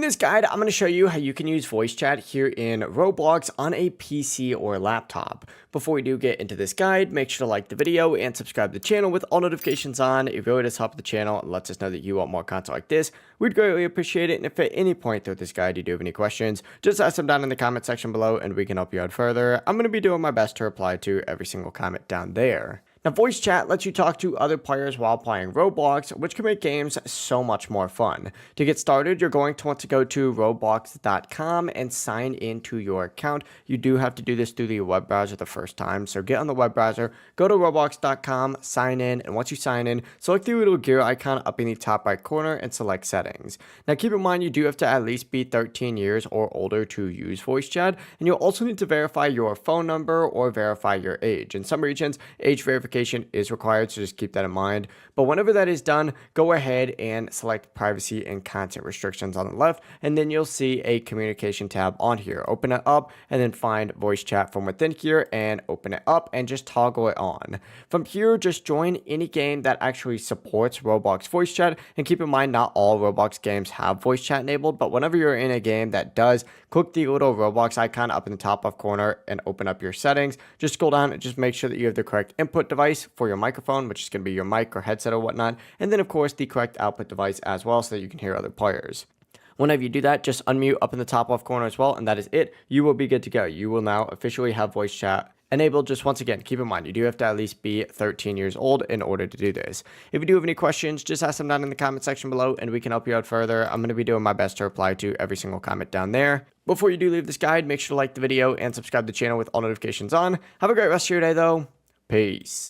this guide, I'm going to show you how you can use voice chat here in Roblox on a PC or laptop. Before we do get into this guide, make sure to like the video and subscribe to the channel with all notifications on. It really does help the channel and lets us know that you want more content like this. We'd greatly appreciate it, and if at any point throughout this guide you do have any questions, just ask them down in the comment section below and we can help you out further. I'm going to be doing my best to reply to every single comment down there. Now, voice chat lets you talk to other players while playing Roblox, which can make games so much more fun. To get started, you're going to want to go to roblox.com and sign into your account. You do have to do this through the web browser the first time, so get on the web browser, go to roblox.com, sign in, and once you sign in, select the little gear icon up in the top right corner and select settings. Now, keep in mind you do have to at least be 13 years or older to use voice chat, and you'll also need to verify your phone number or verify your age. In some regions, age verification is required, so just keep that in mind. But whenever that is done, go ahead and select privacy and content restrictions on the left, and then you'll see a communication tab on here. Open it up and then find voice chat from within here and open it up and just toggle it on. From here, just join any game that actually supports Roblox voice chat, and keep in mind not all Roblox games have voice chat enabled, but whenever you're in a game that does, click the little Roblox icon up in the top left corner and open up your settings. Just scroll down and just make sure that you have the correct input device for your microphone, which is going to be your mic or headset or whatnot, and then of course the correct output device as well, so that you can hear other players. Whenever you do that, just unmute up in the top left corner as well, and that is it. You will be good to go. You will now officially have voice chat enabled. Just once again, keep in mind you do have to at least be 13 years old in order to do this. If you do have any questions, just ask them down in the comment section below and we can help you out further. I'm going to be doing my best to reply to every single comment down there. Before you do leave this guide, make sure to like the video and subscribe to the channel with all notifications on. Have a great rest of your day though. Peace.